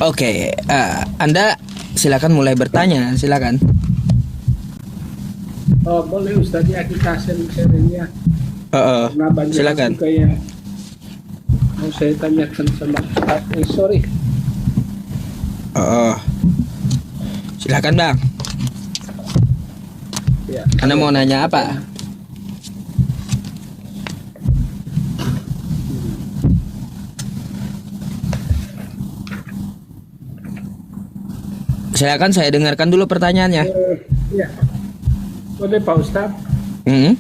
Oke, Anda silakan mulai bertanya, silakan. Oh, boleh Ustaz ya, kita sharing-sharingnya. Karena banyak Silakan. juga yang mau saya tanyakan sama Ustaz. Sorry. Silakan Bang. Ya. Anda mau nanya apa? Silakan, saya dengarkan dulu pertanyaannya. Ya. Boleh Pak Ustaz?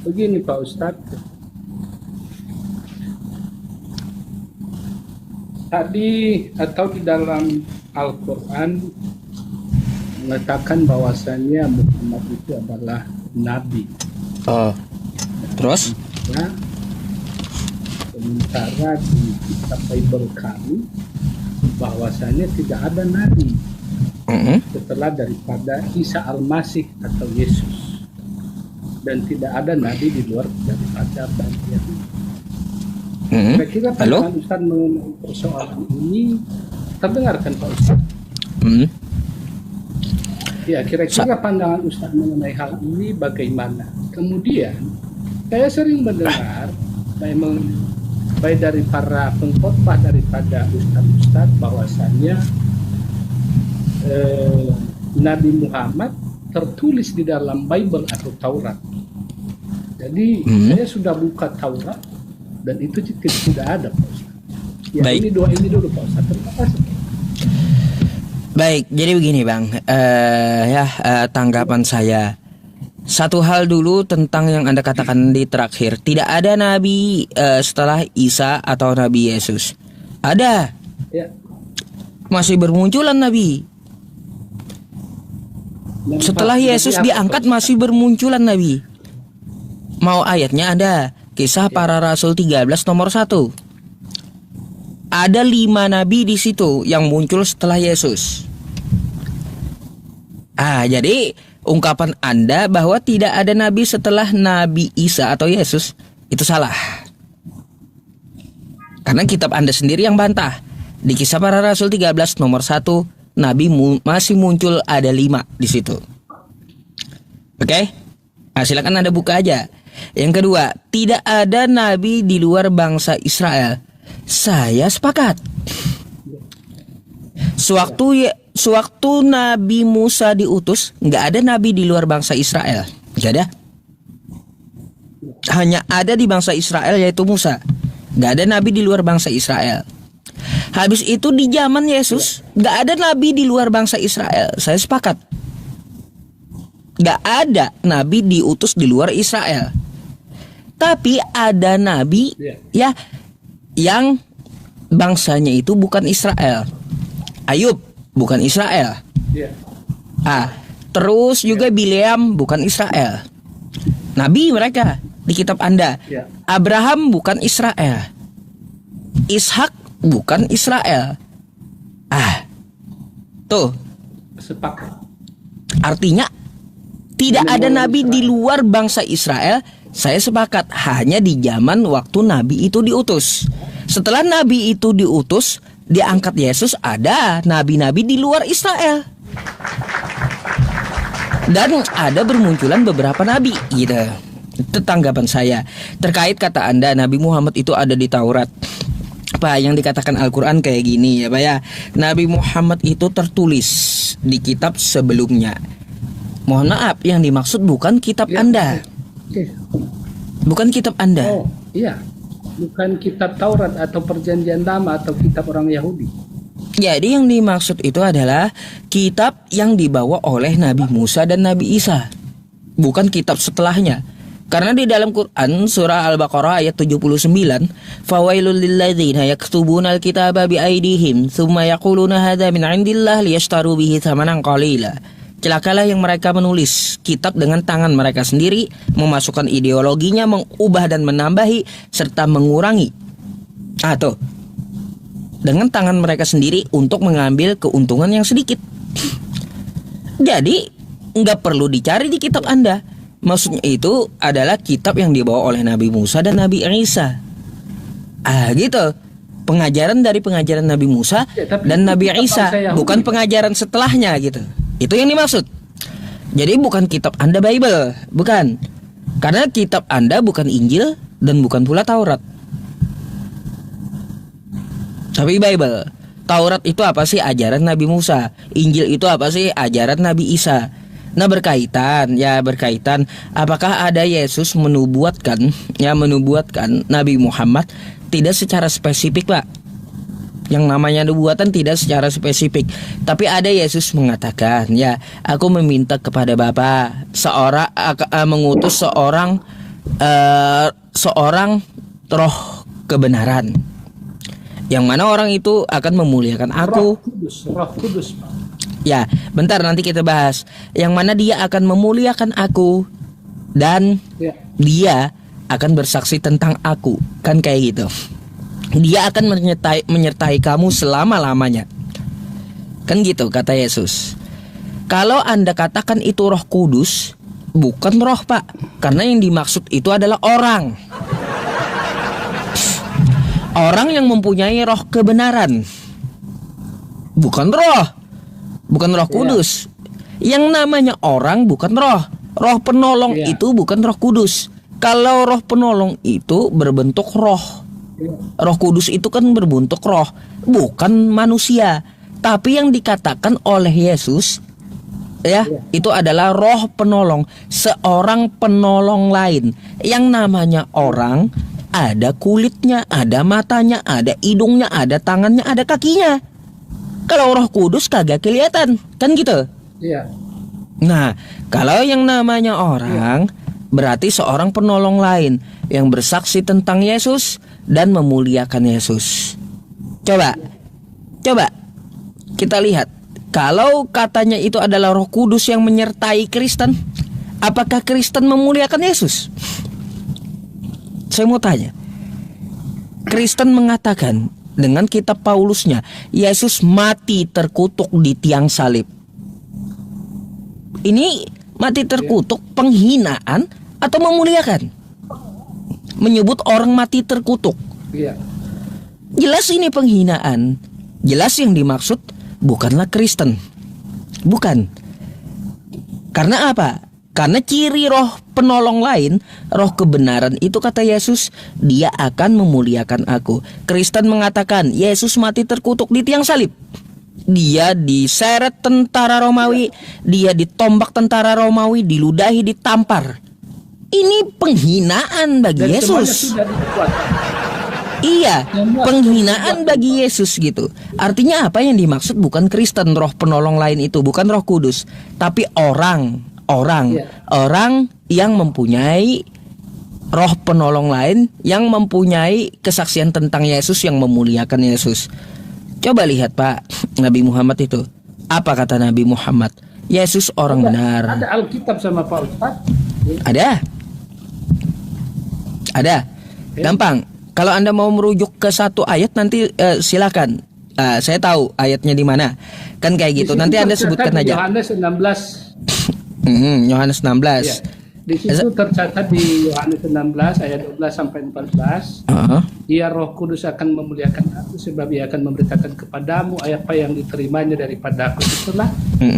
Begini Pak Ustaz. Tadi atau di dalam Al-Quran mengatakan bahwasannya Muhammad itu adalah Nabi. Terus? Nah, sementara di kitab Bible kami bahwasannya tidak ada Nabi setelah daripada Isa Al-Masih atau Yesus, dan tidak ada Nabi di luar daripada Bani Yahudi. Kira-kira pandangan Ustaz mengenai persoalan ini terdengarkan Pak Ustaz? Ya, kira-kira pandangan Ustaz mengenai hal ini bagaimana? Kemudian saya sering mendengar baik dari para pengkhotbah daripada Ustaz bahwasannya Nabi Muhammad tertulis di dalam Bible atau Taurat. Jadi saya sudah buka Taurat dan itu tidak ada Pak Ustaz. Ya, baik. Ini dulu Pak Ustaz. Terima kasih. Baik, jadi begini Bang, tanggapan saya. Satu hal dulu tentang yang Anda katakan di terakhir, tidak ada Nabi setelah Isa atau Nabi Yesus. Ada. Ya. Masih bermunculan Nabi. Setelah Yesus diangkat masih bermunculan Nabi. Mau ayatnya ada. Kisah Para Rasul 13 nomor 1. Ada 5 nabi di situ yang muncul setelah Yesus. Jadi ungkapan Anda bahwa tidak ada nabi setelah Nabi Isa atau Yesus itu salah. Karena kitab Anda sendiri yang bantah. Di Kisah Para Rasul 13 nomor 1, nabi masih muncul ada 5 di situ. Oke? Silakan Anda buka aja. Yang kedua, tidak ada nabi di luar bangsa Israel. Saya sepakat. Sewaktu Nabi Musa diutus, nggak ada nabi di luar bangsa Israel. Nggak ada. Hanya ada di bangsa Israel yaitu Musa. Nggak ada nabi di luar bangsa Israel. Habis itu di zaman Yesus, nggak ada nabi di luar bangsa Israel. Saya sepakat. Nggak ada nabi diutus di luar Israel. Tapi ada nabi yang bangsanya itu bukan Israel. Ayub bukan Israel. Terus juga Bileam bukan Israel. Nabi mereka di kitab Anda. Abraham bukan Israel. Ishak bukan Israel. Tuh. Sepakat. Artinya tidak ada nabi di luar bangsa Israel. Saya sepakat, hanya di zaman waktu nabi itu diutus. Setelah nabi itu diutus, diangkat Yesus, ada nabi-nabi di luar Israel. Dan ada bermunculan beberapa nabi gitu. Itu tanggapan saya. Terkait kata Anda Nabi Muhammad itu ada di Taurat. Pak, yang dikatakan Al-Quran kayak gini ya Pak ya. Nabi Muhammad itu tertulis di kitab sebelumnya. Mohon maaf, yang dimaksud bukan kitab Anda. Bukan kitab Anda. Oh, iya. Bukan kitab Taurat atau Perjanjian Lama atau kitab orang Yahudi. Jadi yang dimaksud itu adalah kitab yang dibawa oleh Nabi Musa dan Nabi Isa. Bukan kitab setelahnya. Karena di dalam Quran surah Al-Baqarah ayat 79, "Fawailul lilladzina yaktubuna al-kitaba biaydihim tsumma yaquluna hadza min 'indillah liyashtaru bihi tsamanan qalila." Celakalah yang mereka menulis kitab dengan tangan mereka sendiri, memasukkan ideologinya, mengubah dan menambahi, serta mengurangi. Dengan tangan mereka sendiri untuk mengambil keuntungan yang sedikit. Jadi, nggak perlu dicari di kitab Anda. Maksudnya itu adalah kitab yang dibawa oleh Nabi Musa dan Nabi Isa. Gitu. pengajaran dari pengajaran Nabi Musa dan Nabi Isa, bukan pengajaran setelahnya gitu. Itu yang dimaksud. Jadi bukan kitab Anda Bible, bukan. Karena kitab Anda bukan Injil dan bukan pula Taurat. Tapi Bible. Taurat itu apa sih? Ajaran Nabi Musa. Injil itu apa sih? Ajaran Nabi Isa. Nah, berkaitan. Apakah ada Yesus menubuatkan Nabi Muhammad? Tidak secara spesifik, Pak. Yang namanya nubuatan tidak secara spesifik. Tapi ada Yesus mengatakan, ya, aku meminta kepada Bapa mengutus seorang roh kebenaran, yang mana orang itu akan memuliakan aku. Roh Kudus, Pak. Ya, bentar nanti kita bahas. Yang mana dia akan memuliakan aku dan dia akan bersaksi tentang aku. Kan kayak gitu. Dia akan menyertai kamu selama-lamanya. Kan gitu kata Yesus. Kalau Anda katakan itu Roh Kudus, bukan roh, Pak. Karena yang dimaksud itu adalah orang. Orang yang mempunyai roh kebenaran. Bukan roh. Bukan Roh Kudus. Yang namanya orang bukan roh. Roh penolong itu bukan Roh Kudus. Kalau roh penolong itu berbentuk roh. Roh Kudus itu kan berbentuk roh, bukan manusia. Tapi yang dikatakan oleh Yesus itu adalah roh penolong, seorang penolong lain. Yang namanya orang ada kulitnya, ada matanya, ada hidungnya, ada tangannya, ada kakinya. Kalau Roh Kudus kagak kelihatan, kan gitu. Iya. Nah, kalau yang namanya orang berarti seorang penolong lain yang bersaksi tentang Yesus dan memuliakan Yesus. Coba kita lihat. Kalau katanya itu adalah Roh Kudus yang menyertai Kristen, apakah Kristen memuliakan Yesus? Saya mau tanya. Kristen mengatakan dengan kitab Paulusnya, Yesus mati terkutuk di tiang salib. Ini mati terkutuk penghinaan atau memuliakan? Menyebut orang mati terkutuk. Jelas ini penghinaan. Jelas yang dimaksud bukanlah Kristen. Bukan. Karena apa? Karena ciri roh penolong lain, roh kebenaran itu kata Yesus, dia akan memuliakan aku. Kristen mengatakan Yesus mati terkutuk di tiang salib. Dia diseret tentara Romawi, dia ditombak tentara Romawi, diludahi, ditampar. Ini penghinaan bagi Yesus. Iya, penghinaan bagi Yesus gitu. Artinya apa yang dimaksud bukan Kristen, roh penolong lain itu, bukan Roh Kudus, tapi orang yang mempunyai roh penolong lain, yang mempunyai kesaksian tentang Yesus, yang memuliakan Yesus. Coba lihat Pak, Nabi Muhammad itu. Apa kata Nabi Muhammad? Yesus orang benar. Ada Alkitab sama Pak Ustaz? Ada. Gampang. Kalau Anda mau merujuk ke satu ayat nanti silakan. Saya tahu ayatnya di mana. Kan kayak gitu. Nanti Anda sebutkan aja. Yohanes 16. Yohanes 16. Ya. Di situ tercatat di Yohanes 16 ayat 12 sampai 14. Dia Roh Kudus akan memuliakan aku sebab ia akan memberitakan kepadamu apa yang diterimanya daripada aku setelah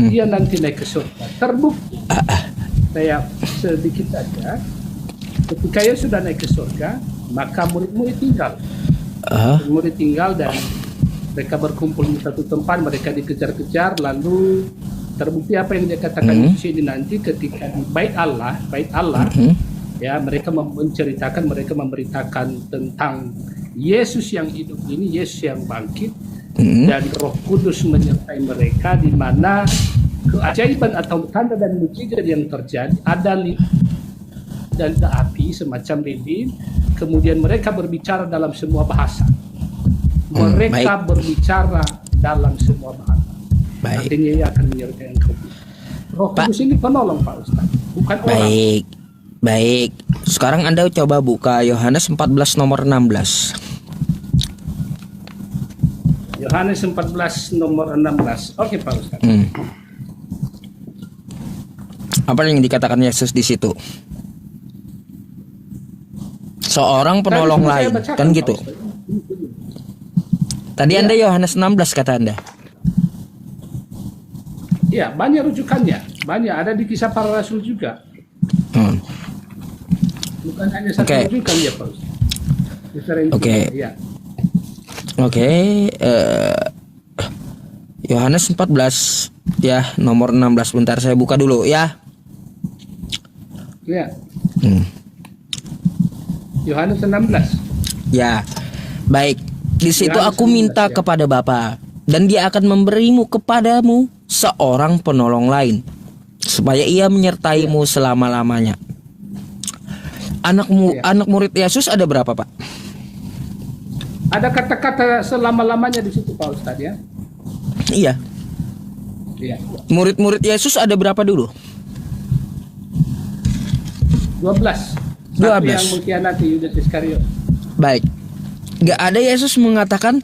dia nanti naik ke surga. Terbukti. Saya sedikit saja. Ketika ia sudah naik ke surga, maka murid-murid tinggal. Murid tinggal dan mereka berkumpul di satu tempat, mereka dikejar-kejar, lalu terbukti apa yang dia katakan di sini nanti ketika di bait Allah, ya mereka menceritakan, mereka memberitakan tentang Yesus yang hidup ini, Yesus yang bangkit, dan Roh Kudus menyertai mereka, di mana keajaiban atau tanda dan mukjizat yang terjadi ada dan api semacam lilin, kemudian mereka berbicara dalam semua bahasa. Mereka berbicara dalam semua bahasa. Artinya ia akan menyertai engkau. Roh Kudus ini penolong Pak Ustaz, bukan orang. Baik. Sekarang Anda coba buka Yohanes 14 nomor 16. Yohanes 14 nomor 16. Oke Pak Ustaz. Apa yang dikatakan Yesus di situ? Seorang penolong lain, kan gitu. Tadi Anda Yohanes 16 kata Anda. Ya, banyak rujukannya. Banyak ada di Kisah Para Rasul juga. Bukan hanya satu rujukan ya, Pak Ustaz. Oke. Ya. Oke, Yohanes 14 ya, nomor 16. Bentar saya buka dulu ya. Ya. Yohanes 16. Ya. Baik. Di situ Yohanes aku 16, minta ya. kepada Bapa, dan Dia akan memberimu kepadamu seorang penolong lain, supaya Ia menyertaimu selama-lamanya. Anak murid Yesus ada berapa, Pak? Ada kata-kata selama-lamanya di situ, Pak Ustadz, ya. Iya. Iya. Murid-murid Yesus ada berapa dulu? 12. 12. Satu yang mengkhianati Yudas Iskariot. Baik. Gak ada Yesus mengatakan,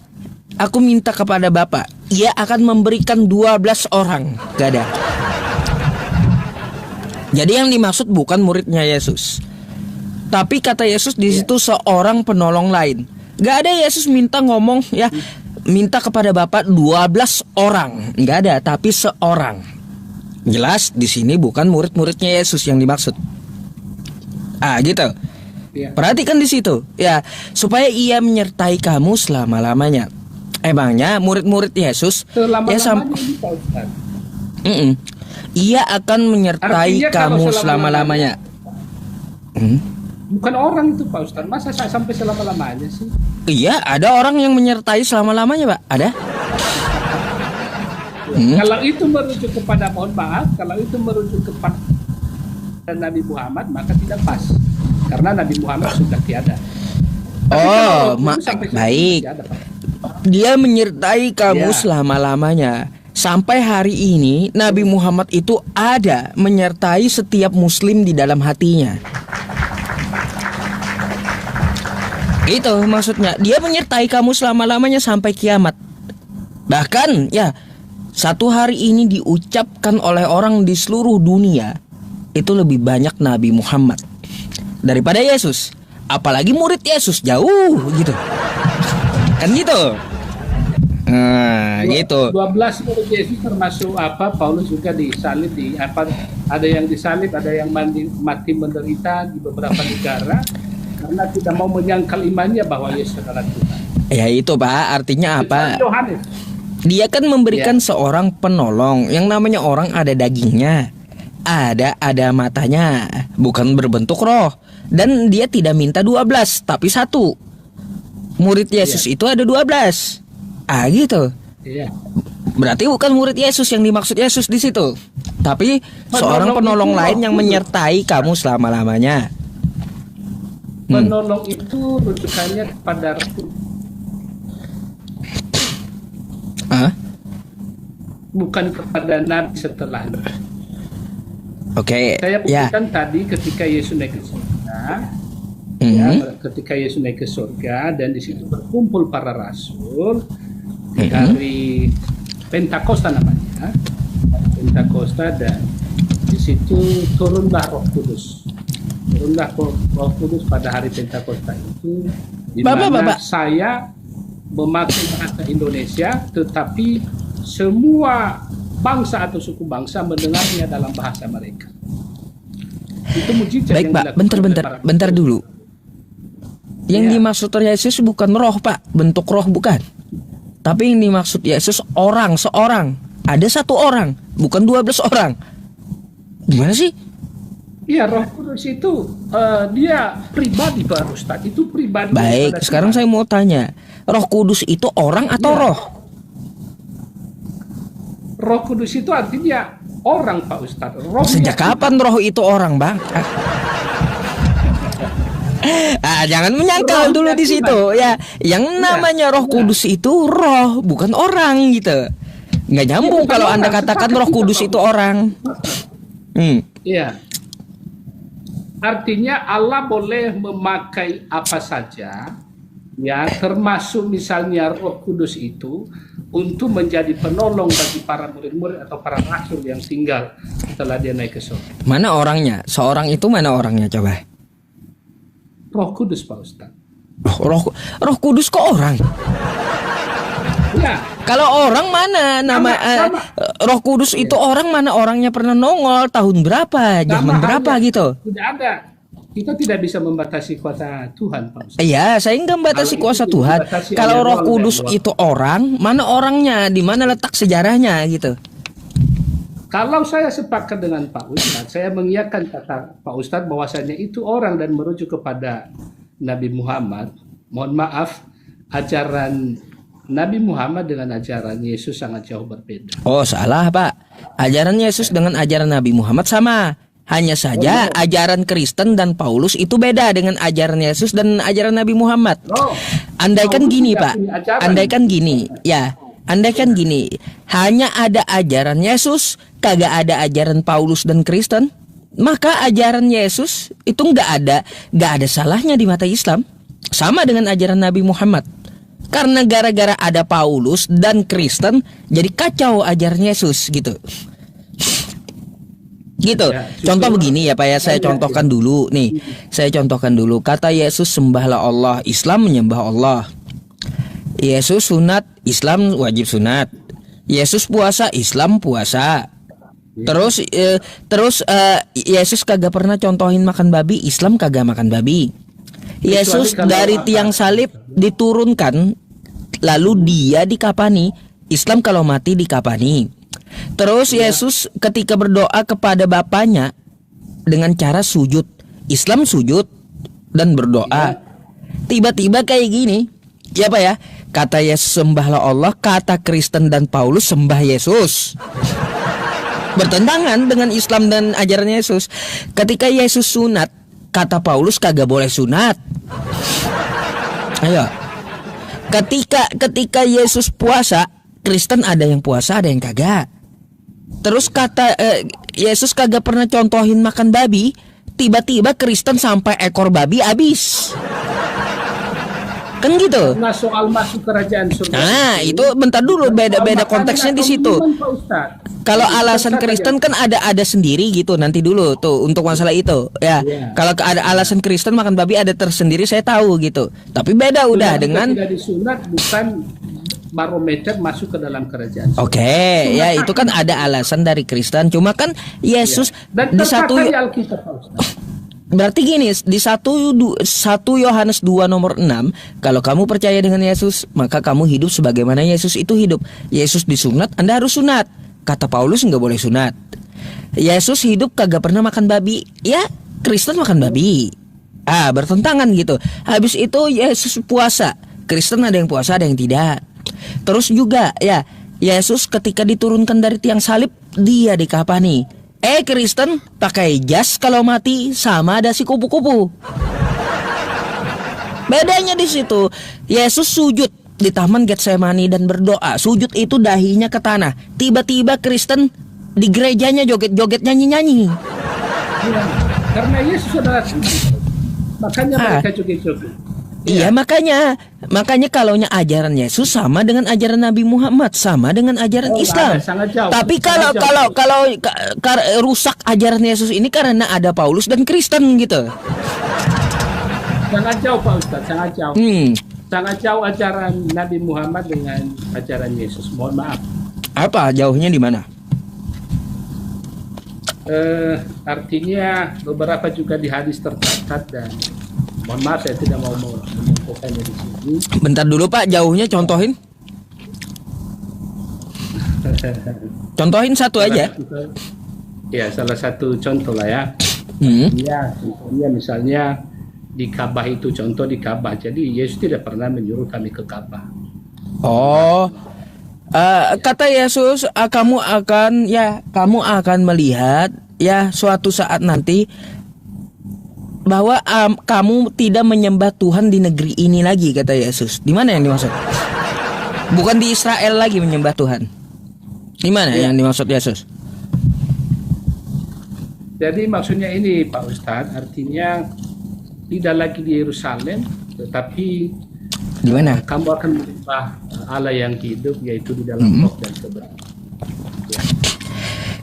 aku minta kepada Bapa, Ia akan memberikan 12 orang. Gak ada. Jadi yang dimaksud bukan muridnya Yesus, tapi kata Yesus di situ seorang penolong lain. Gak ada Yesus minta ngomong ya, minta kepada Bapa 12 orang. Gak ada, tapi seorang. Jelas di sini bukan murid-muridnya Yesus yang dimaksud. Gitu. Ya. Perhatikan di situ, ya, supaya Ia menyertai kamu selama-lamanya. Emangnya murid-murid Yesus Selama-lamanya ini, Pak Ustadz. Ia akan menyertai Artinya kalau kamu selama-lamanya. Bukan orang itu, Pak Ustadz. Masa saya sampai selama-lamanya sih? Iya, ada orang yang menyertai selama-lamanya, Pak. Ada? Kalau itu merujuk kepada, mohon maaf, kalau itu merujuk kepada Nabi Muhammad, maka tidak pas. Karena Nabi Muhammad sudah tiada. Baik. Dia menyertai kamu selama-lamanya. Sampai hari ini Nabi Muhammad itu ada menyertai setiap muslim di dalam hatinya. Itu maksudnya. Dia menyertai kamu selama-lamanya sampai kiamat. Bahkan ya, satu hari ini diucapkan oleh orang di seluruh dunia itu lebih banyak Nabi Muhammad daripada Yesus. Apalagi murid Yesus jauh gitu. Kan gitu. Gitu. 12 murid Yesus termasuk Paulus juga disalib ada yang disalib, ada yang mati menderita di beberapa negara karena tidak mau menyangkal imannya bahwa Yesus adalah Tuhan. Ya itu, Pak, artinya apa? Yohanes. Dia kan memberikan seorang penolong. Yang namanya orang ada dagingnya, ada matanya, bukan berbentuk roh. Dan dia tidak minta 12, tapi 1. Murid Yesus itu ada 12. Gitu. Iya. Berarti bukan murid Yesus yang dimaksud Yesus di situ, tapi seorang penolong lain yang menyertai kamu selama-lamanya. Penolong itu rujukannya kepada bukan kepada Nabi setelahnya. Oke. Saya buktikan tadi ketika Yesus naik ke surga. Ketika Yesus naik ke surga dan di situ berkumpul para rasul dari Pentakosta namanya, Pentakosta, dan di situ turunlah Roh Kudus. Turunlah Roh Kudus pada hari Pentakosta itu, di mana saya memakai bahasa Indonesia, tetapi semua bangsa atau suku bangsa mendengarnya dalam bahasa mereka. Itu mujizat. Baik, Pak, bentar dulu. Yang dimaksud Yesus bukan roh, Pak, bentuk roh bukan. Tapi yang dimaksud Yesus seorang. Ada 1 orang, bukan 12 orang. Gimana sih? Iya, Roh Kudus itu dia pribadi, Pak Ustadz. Itu pribadi. Baik, sekarang saya mau tanya, Roh Kudus itu orang atau roh? Roh Kudus itu artinya orang, Pak Ustadz. Sejak kapan roh itu orang, Bang? Jangan menyangkal dulu di situ ya. Yang namanya Roh Kudus itu roh, bukan orang gitu. Nggak nyambung kalau Anda katakan Roh Kudus itu orang. Iya. Artinya Allah boleh memakai apa saja, ya, termasuk misalnya Roh Kudus itu untuk menjadi penolong bagi para murid-murid atau para rasul yang tinggal setelah dia naik ke surga. Mana orangnya? Seorang itu mana orangnya, coba? Roh Kudus, Pak Ustadz. Roh Kudus kok orang? Ya, Kalau orang mana nama sama. Roh Kudus itu orang mana orangnya pernah nongol tahun berapa, zaman Sama berapa halnya, gitu. tidak ada. Kita tidak bisa membatasi kuasa Tuhan, Pak Ustaz. Iya, saya nggak membatasi Kalau kuasa itu Tuhan. dibatasi Kalau oleh Roh Allah Kudus dan itu orang, mana orangnya, di mana letak sejarahnya gitu. Kalau saya sepakat dengan Pak Ustadz, saya mengiyakan kata Pak Ustadz bahwasanya itu orang dan merujuk kepada Nabi Muhammad. Mohon maaf, ajaran Nabi Muhammad dengan ajaran Yesus sangat jauh berbeda. Oh, salah, Pak. Ajaran Yesus dengan ajaran Nabi Muhammad sama. Hanya saja ajaran Kristen dan Paulus itu beda dengan ajaran Yesus dan ajaran Nabi Muhammad. Oh, Andaikan Paulus gini, tidak Pak. punya ajaran. Andaikan gini, ya. Andaikan gini, hanya ada ajaran Yesus, kagak ada ajaran Paulus dan Kristen, maka ajaran Yesus itu nggak ada salahnya di mata Islam. Sama dengan ajaran Nabi Muhammad. Karena gara-gara ada Paulus dan Kristen, jadi kacau ajaran Yesus gitu. Gitu. Ya, Contoh begini ya Pak ya, saya contohkan dulu nih. Saya contohkan dulu. Kata Yesus, sembahlah Allah, Islam menyembah Allah. Yesus sunat, Islam wajib sunat. Yesus puasa, Islam puasa. Terus Yesus kagak pernah contohin makan babi, Islam kagak makan babi. Yesus kalau dari tiang salib diturunkan, lalu dia dikapani. Islam kalau mati dikapani. Terus Yesus ketika berdoa kepada Bapaknya dengan cara sujud. Islam sujud dan berdoa. Tiba-tiba kayak gini. Ya Pak ya, kata Yesus sembahlah Allah, kata Kristen dan Paulus sembah Yesus. Bertentangan dengan Islam dan ajaran Yesus. Ketika Yesus sunat, kata Paulus kagak boleh sunat. Ayo. Ketika Yesus puasa, Kristen ada yang puasa, ada yang kagak. Terus kata Yesus kagak pernah contohin makan babi, tiba-tiba Kristen sampai ekor babi habis. Kan gitu. Nah, soal masuk kerajaan surga. Nah, itu bentar dulu, beda konteksnya di situ. Kalau alasan Kristen kan ada sendiri gitu, nanti dulu tuh untuk masalah itu. Ya, kalau ada alasan Kristen makan babi ada tersendiri, saya tahu gitu. Tapi beda udah dengan tidak disunat bukan barometer masuk ke dalam kerajaan. Oke, ya itu kan ada alasan dari Kristen. Cuma kan Yesus Dan di satu Alkitab, berarti gini, di 1 Yohanes 2 nomor 6, kalau kamu percaya dengan Yesus, maka kamu hidup sebagaimana Yesus itu hidup. Yesus disunat, Anda harus sunat. Kata Paulus nggak boleh sunat. Yesus hidup kagak pernah makan babi. Ya, Kristen makan babi. Bertentangan gitu. Habis itu Yesus puasa. Kristen ada yang puasa, ada yang tidak. Terus juga ya, Yesus ketika diturunkan dari tiang salib, dia dikapani. Kristen pakai jas kalau mati, sama ada si kupu-kupu. Bedanya di situ. Yesus sujud di Taman Getsemani dan berdoa. Sujud itu dahinya ke tanah. Tiba-tiba Kristen di gerejanya joget-joget, nyanyi-nyanyi. Ya, karena Yesus adalah sujud. Makanya mereka joget-joget. Iya, makanya kalaunya ajaran Yesus sama dengan ajaran Nabi Muhammad, sama dengan ajaran Islam. Sangat jauh. Tapi kalau rusak ajaran Yesus ini karena ada Paulus dan Kristen gitu. Sangat jauh Pak Ustadz, sangat jauh. Sangat jauh ajaran Nabi Muhammad dengan ajaran Yesus. Mohon maaf. Apa jauhnya di mana? Artinya beberapa juga di hadis tercatat dan mohon maaf saya tidak mau mengumpulkannya di sini. Bentar dulu Pak, jauhnya contohin. Contohin satu aja. Ya, salah satu contoh lah ya. Ya, contohnya misalnya di Ka'bah itu, contoh di Ka'bah. Jadi Yesus tidak pernah menyuruh kami ke Ka'bah. Oh, kata Yesus, kamu akan melihat ya suatu saat nanti bahwa kamu tidak menyembah Tuhan di negeri ini lagi, kata Yesus. Di mana yang dimaksud? Bukan di Israel lagi menyembah Tuhan. Di mana yang dimaksud Yesus? Jadi maksudnya ini Pak Ustadz, artinya tidak lagi di Yerusalem, tetapi di mana? Kamu akan menyembah Allah yang hidup, yaitu di dalam roh dan kebenaran.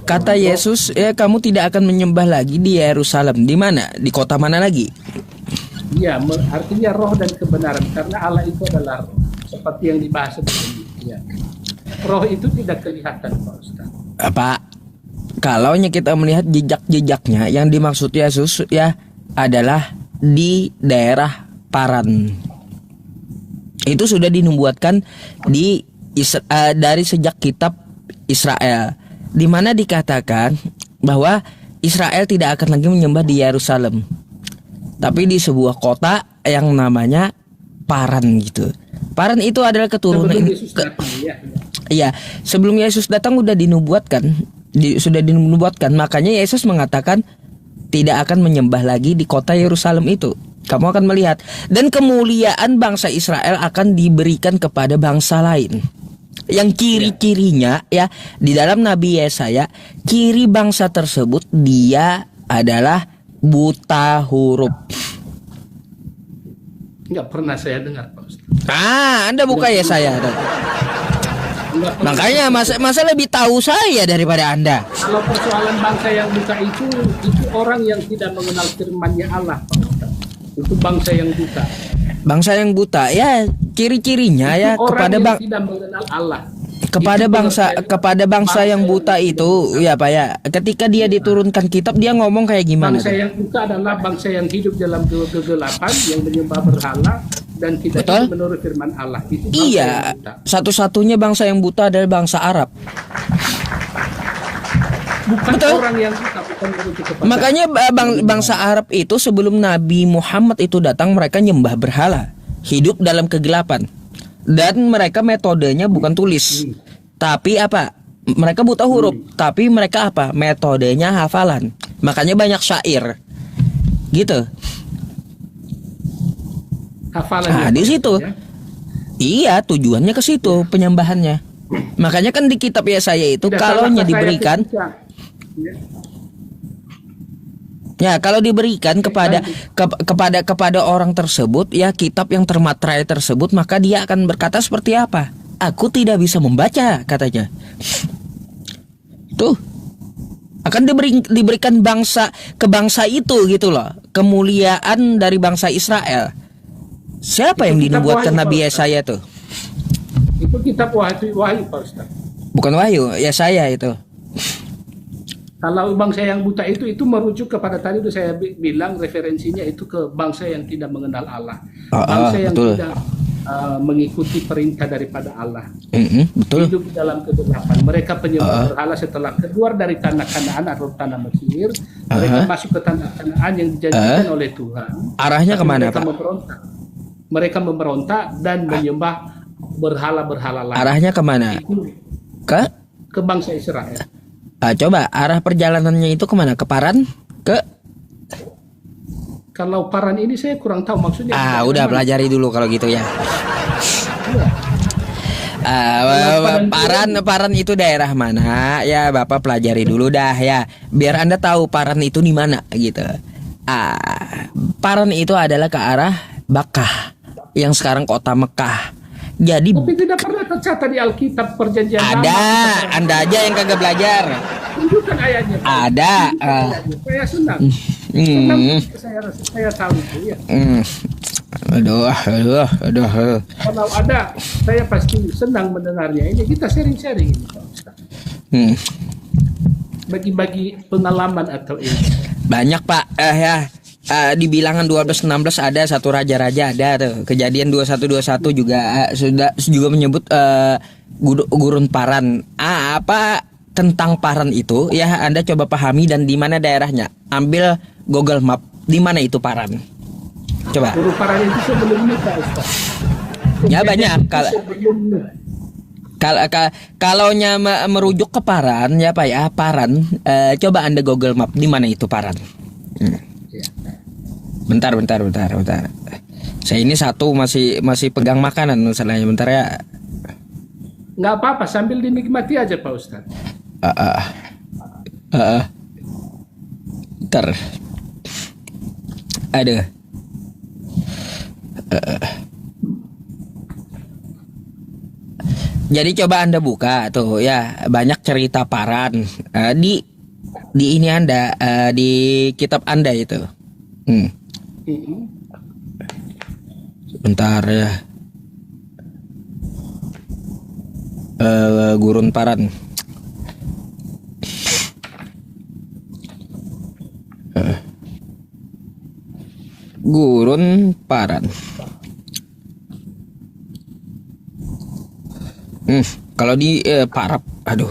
Kata Yesus, kamu tidak akan menyembah lagi di Yerusalem. Di mana? Di kota mana lagi? Iya, artinya roh dan kebenaran, karena Allah itu adalah roh, seperti yang dibahas tadi. Ya. Roh itu tidak kelihatan Pak Ustaz. Pak, kalau kita melihat jejak-jejaknya, yang dimaksud Yesus ya adalah di daerah Paran. Itu sudah dinubuatkan dari sejak kitab Israel, di mana dikatakan bahwa Israel tidak akan lagi menyembah di Yerusalem, tapi di sebuah kota yang namanya Paran gitu. Paran itu adalah keturunan Iya, sebelum Yesus datang sudah dinubuatkan, makanya Yesus mengatakan tidak akan menyembah lagi di kota Yerusalem itu. Kamu akan melihat, dan kemuliaan bangsa Israel akan diberikan kepada bangsa lain. Yang ciri-cirinya ya di dalam Nabi Yesaya, ciri bangsa tersebut dia adalah buta huruf. Enggak pernah saya dengar Pak Ustaz. Anda buka Yesaya. Makanya masa lebih tahu saya daripada Anda. Kalau persoalan bangsa yang buta itu orang yang tidak mengenal firman-Nya Allah Pak Ustaz. Itu bangsa yang buta. Bangsa yang buta ya ciri-cirinya ya kepada tidak mengenal Allah. Kepada bangsa yang buta itu ya Pak ya, ketika dia diturunkan kitab dia ngomong kayak gimana? Bangsa yang buta adalah bangsa yang hidup dalam kegelapan, yang menyembah berhala dan tidak hidup menurut firman Allah. Itu iya, satu-satunya bangsa yang buta adalah bangsa Arab. Bukan betul. Orang yang buta, bukan makanya bangsa Arab itu sebelum Nabi Muhammad itu datang, mereka nyembah berhala, hidup dalam kegelapan, dan mereka metodenya bukan tulis, tapi apa? Mereka buta huruf, tapi mereka apa? Metodenya hafalan. Makanya banyak syair, gitu. Hafalan. Di situ. Ya? Iya, tujuannya ke situ penyembahannya. Makanya kan di kitab Yesaya itu kalaunya diberikan. Ya, kalau diberikan kepada orang tersebut ya kitab yang termaterai tersebut, maka dia akan berkata seperti apa? Aku tidak bisa membaca, katanya. Tuh. Akan diberikan ke bangsa itu gitu loh. Kemuliaan dari bangsa Israel. Siapa yang dinubuatkan Nabi Yesaya tuh? Itu kitab wahyu Pak Ustaz. Bukan wahyu, Yesaya itu. Kalau bangsa yang buta itu merujuk kepada tadi itu saya bilang referensinya itu ke bangsa yang tidak mengenal Allah, bangsa yang betul. Tidak mengikuti perintah daripada Allah, betul. Hidup dalam kegelapan. Mereka penyembah berhala setelah keluar dari tanah Kanaan atau tanah Mesir, mereka masuk ke tanah Kanaan yang dijanjikan oleh Tuhan. Arahnya kemana Pak? Mereka memberontak dan menyembah berhala-berhala lain. Arahnya kemana? Ke bangsa Israel. Coba arah perjalanannya itu kemana? Ke Paran? Kalau Paran ini saya kurang tahu maksudnya. Udah pelajari dulu kalau gitu ya. Paran itu daerah mana? Ya Bapak pelajari dulu dah ya. Biar Anda tahu Paran itu di mana gitu. Paran itu adalah ke arah Bakkah, yang sekarang kota Mekah. Jadi tapi tidak pernah tercatat di Alkitab Perjanjian Lama. Ada, Anda aja yang kagak belajar. Tunjukkan ayatnya. Ada. Saya senang. Saya tahu itu ya. Aduh. Kalau ada, saya pasti senang mendengarnya. Ini kita sharing-sharing ini Pak Ustaz. Bagi-bagi pengalaman atau ini. Banyak Pak, ya. Di bilangan 12-16 ada satu raja-raja ada tuh. Kejadian 21-21 juga menyebut gurun Paran. Apa tentang Paran itu ya Anda coba pahami, dan di mana daerahnya. Ambil Google Map, di mana itu Paran. Coba. Gurun Paran itu sebelumnya Pak Ustaz. Ya banyak kalau merujuk ke Paran ya Pak ya, Paran. Coba Anda Google Map di mana itu Paran. Bentar. Saya ini satu masih pegang makanan masalahnya. Bentar ya. Nggak apa-apa, sambil dinikmati aja Pak Ustaz. Bentar. Aduh. Jadi coba Anda buka tuh ya, banyak cerita Paran di ini Anda di kitab Anda itu. Bentar ya. Gurun Paran. Gurun Paran. Kalau di Parap, aduh.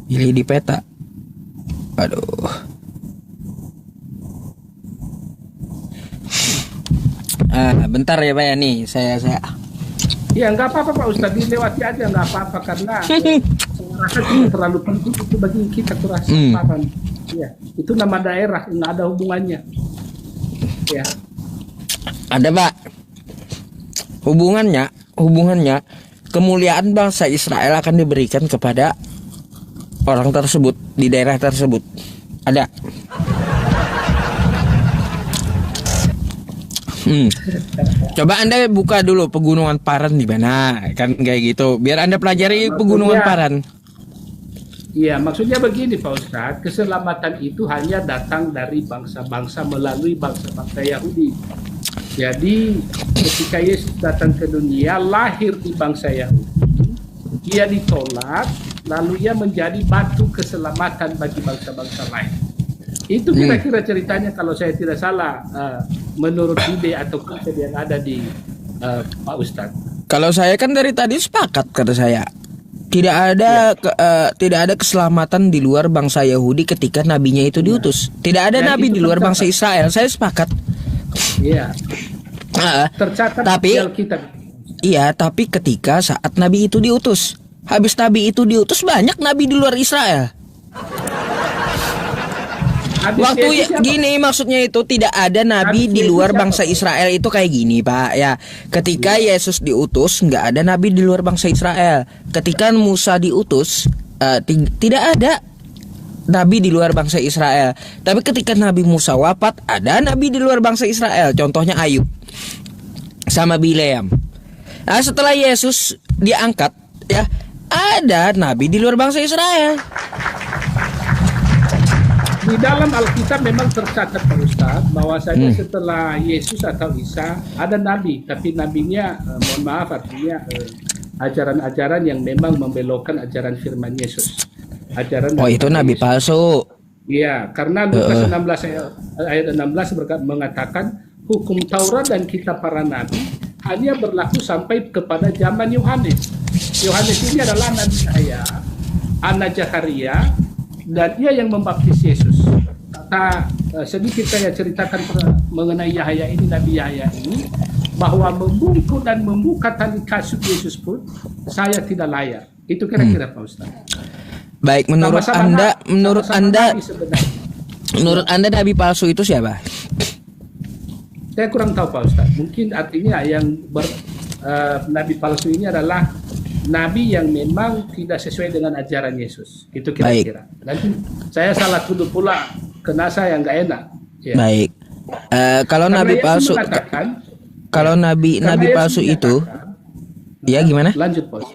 Pilih di peta. Aduh. Bentar ya Pak ya, nih saya. Ya nggak apa-apa Pak Ustadz, dilewati aja nggak apa-apa karena saya rasa tidak terlalu penting itu bagi kita kurasa paham. Ya, itu nama daerah nggak ada hubungannya. Ya. Ada Pak. Hubungannya kemuliaan bangsa Israel akan diberikan kepada orang tersebut di daerah tersebut. Ada. Coba Anda buka dulu Pegunungan Paran di mana, kan kayak gitu. Biar Anda pelajari Pegunungan Paran. Iya, maksudnya begini Pak Ustadz, keselamatan itu hanya datang dari bangsa-bangsa melalui bangsa-bangsa Yahudi. Jadi ketika Yesus datang ke dunia, lahir di bangsa Yahudi, dia ditolak, lalu ia menjadi batu keselamatan bagi bangsa-bangsa lain. Itu kira-kira ceritanya kalau saya tidak salah, menurut ide atau konsep yang ada di Pak Ustadz. Kalau saya kan dari tadi sepakat, kata saya tidak ada keselamatan di luar bangsa Yahudi ketika nabinya itu diutus. Tidak ada nabi di luar bangsa Israel. Saya sepakat. Iya. Tercatat tapi di Alkitab. Iya, tapi ketika saat nabi itu diutus, habis nabi itu diutus, banyak nabi di luar Israel. Waktu gini, maksudnya itu tidak ada nabi di luar bangsa Israel itu kayak gini Pak ya. Ketika Yesus diutus, nggak ada nabi di luar bangsa Israel. Ketika Musa diutus, tidak ada nabi di luar bangsa Israel. Tapi ketika Nabi Musa wafat, ada nabi di luar bangsa Israel. Contohnya Ayub sama Bileam. Nah, setelah Yesus diangkat, ya ada nabi di luar bangsa Israel. Di dalam Alkitab memang tercatat Pak Ustadz bahwasanya setelah Yesus atau Isa ada nabi, tapi nabinya mohon maaf artinya ajaran-ajaran yang memang membelokkan ajaran firman Yesus. Itu nabi palsu. Iya, karena Lukas 16 ayat 16 mengatakan hukum Taurat dan kitab para nabi hanya berlaku sampai kepada zaman Yohanes. Yohanes ini adalah nabi Yahya, anak Zakaria, dan dia yang membaptis Yesus. Kata sedikit saya ceritakan mengenai Yahya ini, Nabi Yahya ini, bahwa membungkuk dan membuka tali kasut Yesus pun saya tidak layak. Itu kira-kira Pak Ustaz. Baik, menurut Anda nabi palsu itu siapa? Saya kurang tahu Pak Ustaz. Mungkin artinya yang nabi palsu ini adalah nabi yang memang tidak sesuai dengan ajaran Yesus. Itu kira-kira. Nanti saya salah tuduh pula ke NASA yang nggak enak. Ya. Baik. Kalau karena nabi palsu, kalau nabi palsu itu, ya gimana? Lanjut Pak.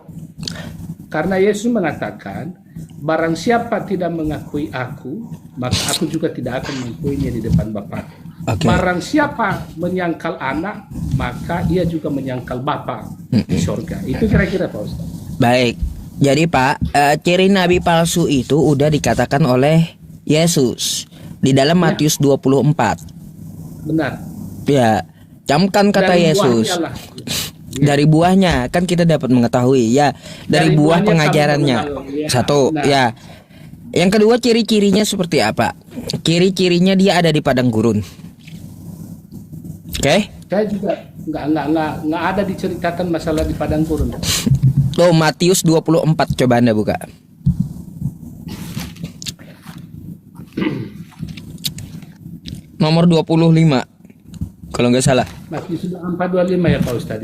Karena Yesus mengatakan, barang siapa tidak mengakui aku, maka aku juga tidak akan mengakuinya di depan Bapa. Okay. Barang siapa menyangkal anak, maka ia juga menyangkal Bapa di surga. Itu kira-kira Pak Ustaz. Baik. Jadi Pak, ciri nabi palsu itu udah dikatakan oleh Yesus di dalam Matius 24. Benar. Ya, camkan kata dari Yesus. Dari buahnya kan kita dapat mengetahui ya, dari buah pengajarannya. Satu, ya. Yang kedua, ciri-cirinya seperti apa? Ciri-cirinya dia ada di padang gurun. Oke? Saya juga nggak ada diceritakan masalah di padang gurun. Oh, Matius 24, coba Anda buka. Nomor 25. Kalau nggak salah. Matius 4:25 ya Pak Ustaz.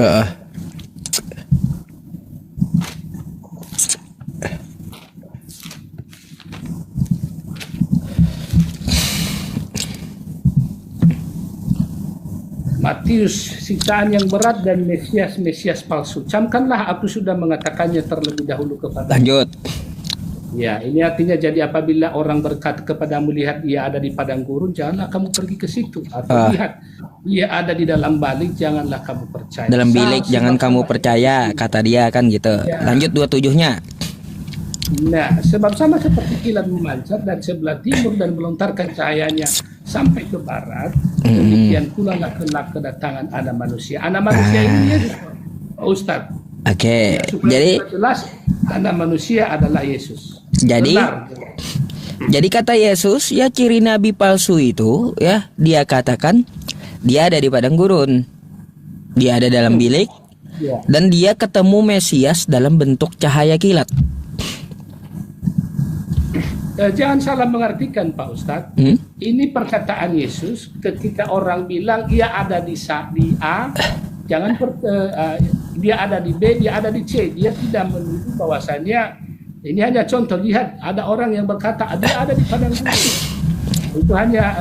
Matius, siksaan yang berat dan Mesias palsu. Camkanlah, aku sudah mengatakannya terlebih dahulu kepada. Lanjut. Ya, ini artinya jadi apabila orang berkata kepadamu, lihat ia ada di padang gurun, janganlah kamu pergi ke situ. Atau lihat ia ada di dalam balik, janganlah kamu percaya. Dalam bilik jangan kamu percaya, kata dia kan gitu. Ya. Lanjut 27-nya. Nah, sebab sama seperti kilat memancar dari sebelah timur dan melontarkan cahayanya sampai ke barat, demikian pula lah kelak kedatangan anak manusia. Anak manusia ini Yesus, Pak Ustadz. Oke, Ya, supaya jadi jelas anak manusia adalah Yesus. Jadi Benar. jadi kata Yesus, ya ciri nabi palsu itu ya, dia katakan dia ada di padang gurun. Dia ada dalam bilik Ya. dan dia ketemu Mesias dalam bentuk cahaya kilat. Jangan salah mengartikan Pak Ustadz. Ini perkataan Yesus ketika orang bilang ia ada di A, jangan dia ada di B, dia ada di C. Dia tidak menuduh bahwasannya ini hanya contoh. Lihat, ada orang yang berkata dia ada di padang gurun. Itu hanya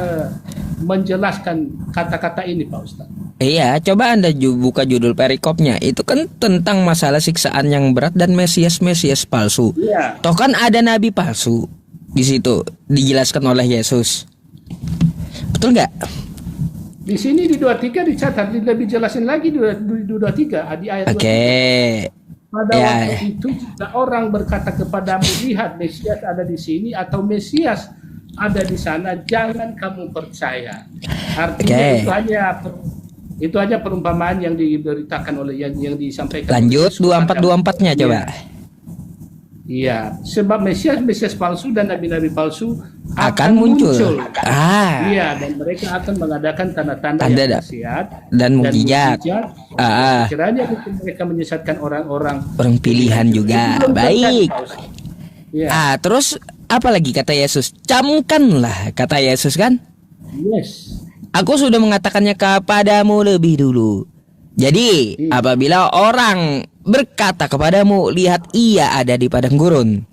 menjelaskan kata-kata ini Pak Ustadz. Iya, coba Anda buka judul perikopnya. Itu kan tentang masalah siksaan yang berat dan Mesias palsu. Iya. Toh kan ada nabi palsu di situ dijelaskan oleh Yesus. Betul nggak? Di sini di 23 dicatat, lebih jelasin lagi di 23 di ayat 23. Oke. Pada Ya. waktu itu jika orang berkata kepadamu, lihat Mesias ada di sini atau Mesias ada di sana, jangan kamu percaya. Artinya itu hanya perumpamaan yang diberitakan oleh yang disampaikan. Lanjut 24-24-nya coba. Iya, sebab Mesias palsu dan nabi-nabi palsu Akan muncul. Iya, dan mereka akan mengadakan tanda-tanda Tanda yang dahsyat dan mukjizat. Kiranya mereka menyesatkan orang Pilihan juga. Itu belum Baik. terjadi, Pak Ustaz. Ya. Terus apa lagi kata Yesus? Camkanlah, kata Yesus kan? Yes. Aku sudah mengatakannya kepadamu lebih dulu. Jadi apabila orang berkata kepadamu, lihat ia ada di padang gurun.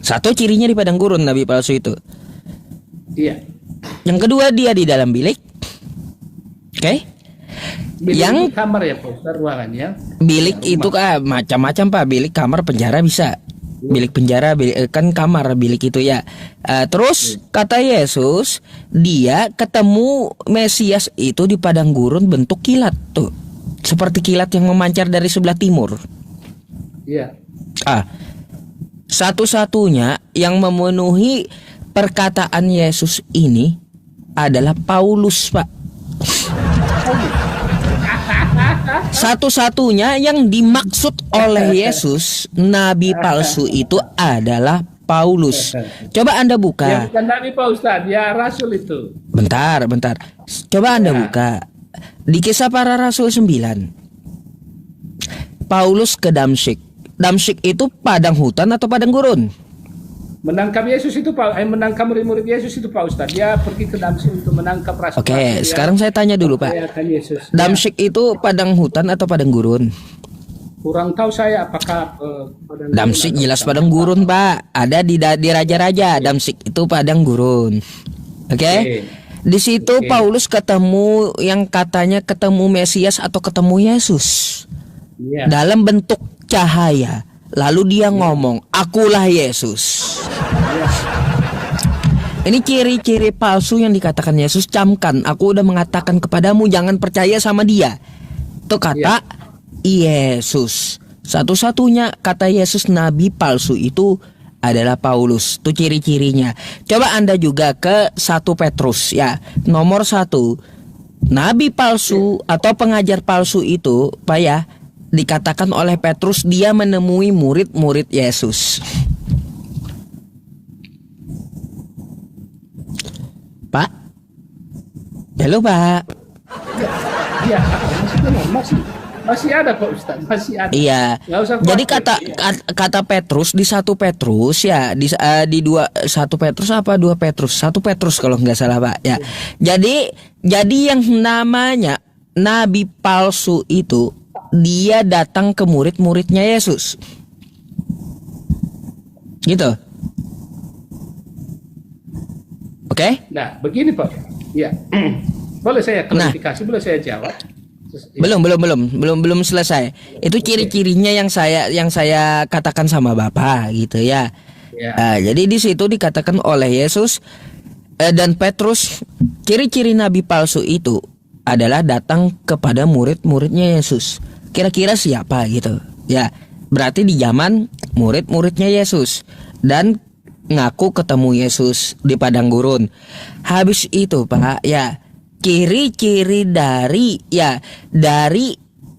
Satu cirinya di padang gurun nabi palsu itu. Iya. Yang kedua dia di dalam bilik. Oke? Yang Bilik kamar ya Pak Ustaz, ruangannya. Bilik itu kan macam-macam Pak. Bilik, kamar, penjara bisa. Bilik penjara, kan kamar bilik itu ya. Terus kata Yesus, dia ketemu Mesias itu di padang gurun bentuk kilat tuh, seperti kilat yang memancar dari sebelah timur. Iya. Satu-satunya yang memenuhi perkataan Yesus ini adalah Paulus, Pak. Satu-satunya yang dimaksud oleh Yesus nabi palsu itu adalah Paulus. Coba Anda Ya buka. bukan nabi Pak Ustaz, ya rasul itu. Bentar. Coba Anda buka di Kisah Para Rasul 9. Paulus ke Damsyik. Damsyik itu padang hutan atau padang gurun? Menangkap Yesus itu Pak, menangkap murid-murid Yesus itu Pak Ustaz. Dia pergi ke Damsyik untuk menangkap rasul. Oke, sekarang saya tanya dulu Pak. Yesus. Damsyik itu padang hutan atau padang gurun? Kurang tahu saya apakah padang Damsyik gurun jelas atau padang gurun Pak. Ada di raja-raja. Damsyik itu padang gurun. Oke. Di situ Paulus ketemu yang katanya ketemu Mesias atau ketemu Yesus dalam bentuk cahaya. Lalu dia ngomong, akulah Yesus. Ini ciri-ciri palsu yang dikatakan Yesus. Camkan, aku udah mengatakan kepadamu jangan percaya sama dia. Itu kata Yesus. Satu-satunya kata Yesus nabi palsu itu adalah Paulus. Itu ciri-cirinya. Coba Anda juga ke 1 Petrus ya. Nomor 1. Nabi palsu atau pengajar palsu itu Pak ya, dikatakan oleh Petrus dia menemui murid-murid Yesus. Pak? Halo Pak. Iya, masih ada Pak Ustaz, masih ada. Iya. Jadi kata Petrus di 1 Petrus ya, di 1 Petrus apa 2 Petrus? 1 Petrus kalau nggak salah Pak ya. Jadi yang namanya nabi palsu itu dia datang ke murid-muridnya Yesus. Gitu. Oke? Nah, begini Pak. Ya. Boleh saya klarifikasi, boleh saya jawab? Belum selesai. Itu ciri-cirinya yang saya katakan sama Bapak gitu ya. Jadi di situ dikatakan oleh Yesus dan Petrus, ciri-ciri nabi palsu itu adalah datang kepada murid-muridnya Yesus. Kira-kira siapa gitu? Ya, berarti di zaman murid-muridnya Yesus dan ngaku ketemu Yesus di padang gurun. Habis itu, Pak, ya, ciri-ciri dari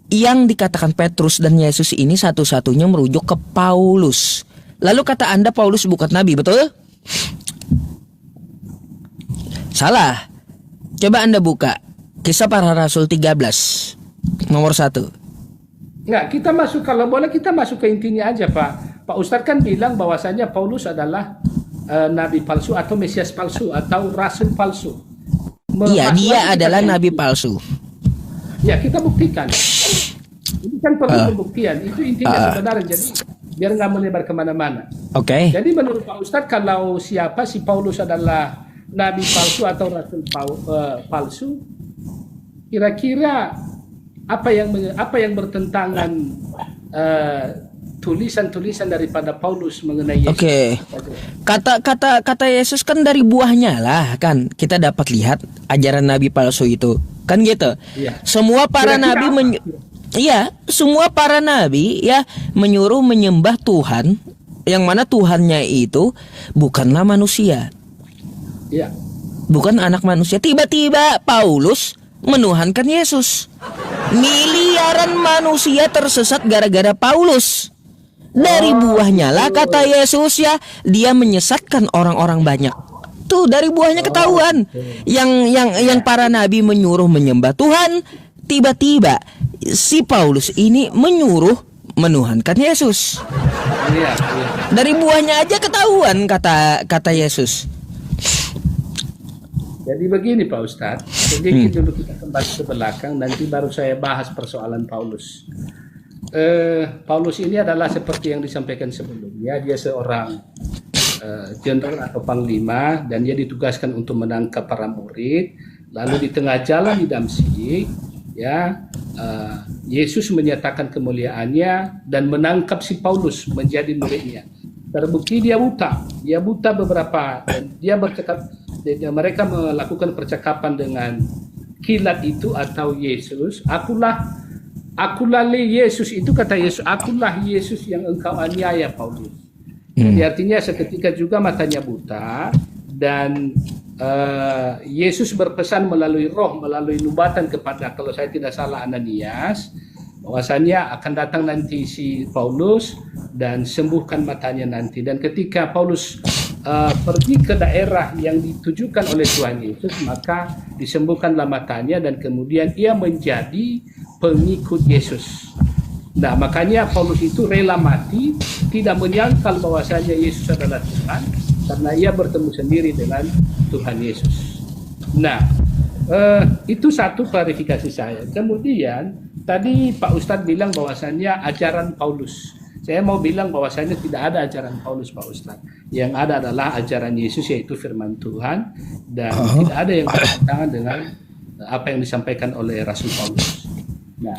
yang dikatakan Petrus dan Yesus ini satu-satunya merujuk ke Paulus. Lalu kata Anda Paulus bukan nabi, betul? Salah. Coba Anda buka Kisah Para Rasul 13 nomor 1. Enggak, kita masuk, kalau boleh kita masuk ke intinya aja, Pak. Pak Ustadz kan bilang bahwasanya Paulus adalah nabi palsu atau Mesias palsu atau rasul palsu. Iya, dia adalah nabi palsu. Ya, kita buktikan. Ini kan perlu pembuktian. Itu intinya sebenarnya. Jadi biar nggak melebar kemana-mana. Oke. Jadi menurut Pak Ustadz, kalau siapa si Paulus adalah nabi palsu atau rasul palsu, kira-kira apa yang bertentangan tulisan-tulisan daripada Paulus mengenai Yesus? Oke. Kata Yesus kan dari buahnya lah kan kita dapat lihat ajaran nabi palsu itu. Kan gitu. Iya. Semua para nabi semua para nabi ya menyuruh menyembah Tuhan yang mana Tuhannya itu bukanlah manusia. Iya. Bukan anak manusia. Tiba-tiba Paulus menuhankan Yesus. Miliaran manusia tersesat gara-gara Paulus. Dari buahnya lah kata Yesus ya, dia menyesatkan orang-orang banyak. Tuh dari buahnya ketahuan. Yang para nabi menyuruh menyembah Tuhan, tiba-tiba si Paulus ini menyuruh menuhankan Yesus. Iya. Dari buahnya aja ketahuan kata Yesus. Jadi begini Pak Ustadz, sedikit dulu kita kembali ke belakang, nanti baru saya bahas persoalan Paulus. Paulus ini adalah seperti yang disampaikan sebelumnya, dia seorang jenderal atau panglima dan dia ditugaskan untuk menangkap para murid. Lalu di tengah jalan di Damsyik, ya Yesus menyatakan kemuliaannya dan menangkap si Paulus menjadi muridnya. Terbukti dia buta beberapa, dan dia bercakap. Mereka melakukan percakapan dengan kilat itu atau Yesus. Akulah Yesus itu kata Yesus. Akulah Yesus yang engkau aniaya Paulus. Jadi artinya seketika juga matanya buta dan Yesus berpesan melalui roh, melalui nubatan kepada, kalau saya tidak salah, Ananias, bahwasanya akan datang nanti si Paulus dan sembuhkan matanya nanti. Dan ketika Paulus pergi ke daerah yang ditujukan oleh Tuhan Yesus, maka disembuhkanlah matanya dan kemudian ia menjadi pengikut Yesus. Nah, makanya Paulus itu rela mati, tidak menyangkal bahwasanya Yesus adalah Tuhan, karena ia bertemu sendiri dengan Tuhan Yesus. Nah, itu satu klarifikasi saya. Kemudian tadi Pak Ustadz bilang bahwasanya ajaran Paulus. Saya mau bilang bahwasanya tidak ada ajaran Paulus, Pak Ustadz. Yang ada adalah ajaran Yesus, yaitu firman Tuhan, dan tidak ada yang bertentangan dengan apa yang disampaikan oleh Rasul Paulus. Nah,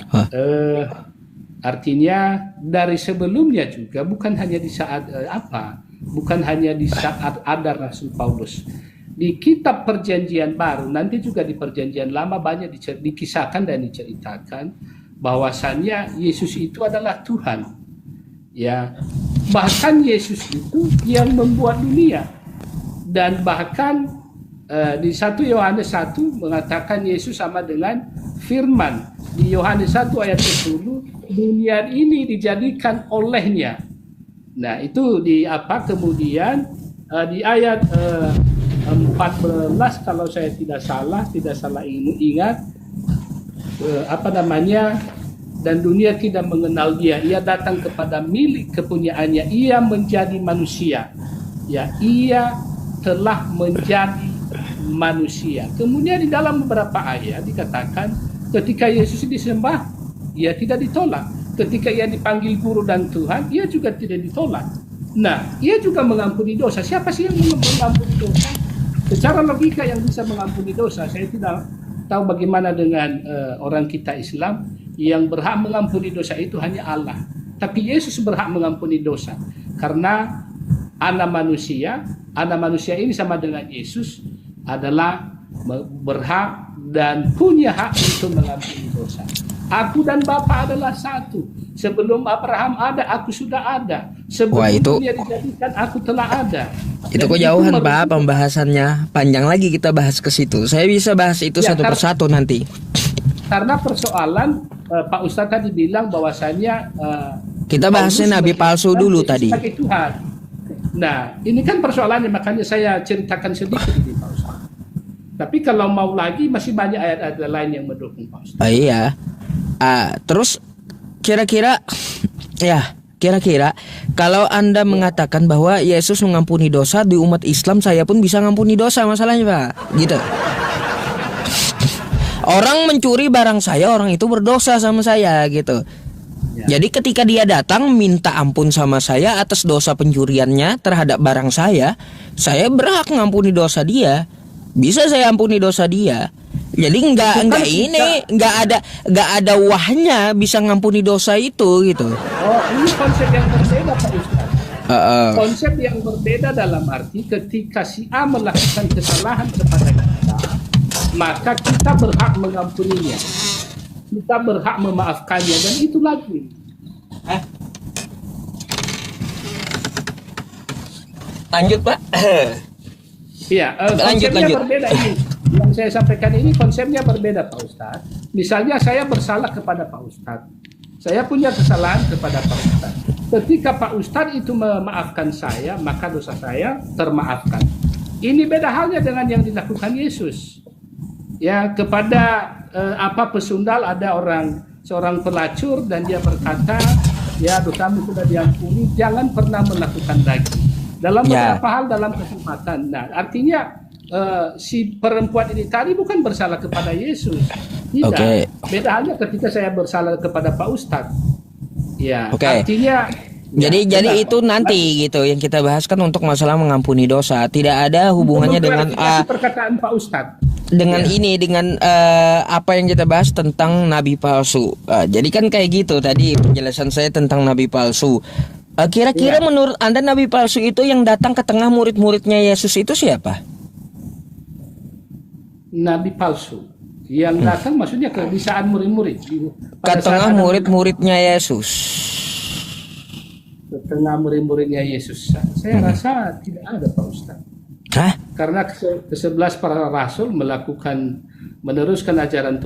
artinya dari sebelumnya juga, bukan hanya di saat ada Rasul Paulus. Di kitab Perjanjian Baru, nanti juga di Perjanjian Lama banyak dikisahkan dan diceritakan bahwasannya Yesus itu adalah Tuhan. Ya, bahkan Yesus itu yang membuat dunia, dan bahkan di 1 Yohanes 1 mengatakan Yesus sama dengan firman. Di Yohanes 1 ayat 10, dunia ini dijadikan olehnya. Nah, itu kemudian di ayat 14 kalau saya tidak salah ingat, dan dunia tidak mengenal dia. Ia datang kepada milik kepunyaannya. Ia menjadi manusia. Ya, ia telah menjadi manusia. Kemudian di dalam beberapa ayat dikatakan ketika Yesus disembah, ia tidak ditolak. Ketika ia dipanggil guru dan Tuhan, ia juga tidak ditolak. Nah, ia juga mengampuni dosa. Siapa sih yang mengampuni dosa? Secara logika yang bisa mengampuni dosa, saya tidak tahu bagaimana dengan orang kita Islam yang berhak mengampuni dosa itu hanya Allah. Tapi Yesus berhak mengampuni dosa karena anak manusia ini sama dengan Yesus adalah berhak dan punya hak untuk mengampuni dosa. Aku dan Bapa adalah satu. Sebelum Abraham ada, aku sudah ada. Sebelum dunia dijadikan, aku telah ada. Itu kejauhan Pak pembahasannya. Panjang lagi kita bahas ke situ. Saya bisa bahas itu satu persatu nanti. Karena persoalan Pak Ustadz tadi bilang bahwasannya kita bahasnya nabi palsu dulu tadi. Tuhan. Nah, ini kan persoalannya, makanya saya ceritakan sedikit ini Pak Ustadz. Tapi kalau mau lagi masih banyak ayat-ayat lain yang mendukung Pak Ustadz. Iya. Terus kira-kira kalau Anda mengatakan bahwa Yesus mengampuni dosa di umat Islam, saya pun bisa ngampuni dosa, masalahnya Pak. Gitu. Orang mencuri barang saya, orang itu berdosa sama saya gitu. Jadi ketika dia datang minta ampun sama saya atas dosa pencuriannya terhadap barang saya berhak ngampuni dosa dia. Bisa saya ampuni dosa dia. Jadi nggak ada wahnya bisa ngampuni dosa itu gitu. Oh, ini konsep yang berbeda Pak Ustaz. Konsep yang berbeda dalam arti ketika si A melakukan kesalahan kepada kita, maka kita berhak mengampuninya. Kita berhak memaafkannya, dan itu lagi. Lanjut Pak. Iya, konsepnya berbeda ini. Yang saya sampaikan ini konsepnya berbeda Pak Ustadz. Misalnya saya bersalah kepada Pak Ustadz. Saya punya kesalahan kepada Pak Ustadz. Ketika Pak Ustadz itu memaafkan saya, maka dosa saya termaafkan. Ini beda halnya dengan yang dilakukan Yesus. Ya, kepada pesundal ada seorang pelacur dan dia berkata, ya dosamu sudah diampuni, jangan pernah melakukan lagi. Dalam beberapa hal dalam kesempatan. Nah, artinya si perempuan ini tadi bukan bersalah kepada Yesus. Tidak. Beda halnya ketika saya bersalah kepada Pak Ustadz. Ya, artinya jadi itu nanti gitu yang kita bahaskan untuk masalah mengampuni dosa. Tidak ada hubungannya dengan perkataan Pak Ustadz. Dengan apa yang kita bahas tentang nabi palsu. Jadi kan kayak gitu tadi penjelasan saya tentang nabi palsu. Kira-kira menurut Anda nabi palsu itu yang datang ke tengah murid-muridnya Yesus itu siapa? Nabi palsu yang datang maksudnya di saat murid-murid ke tengah murid-muridnya Yesus. Ke tengah murid-muridnya Yesus. Saya rasa tidak ada Pak Ustaz. Karena ke-11 para rasul meneruskan ajaran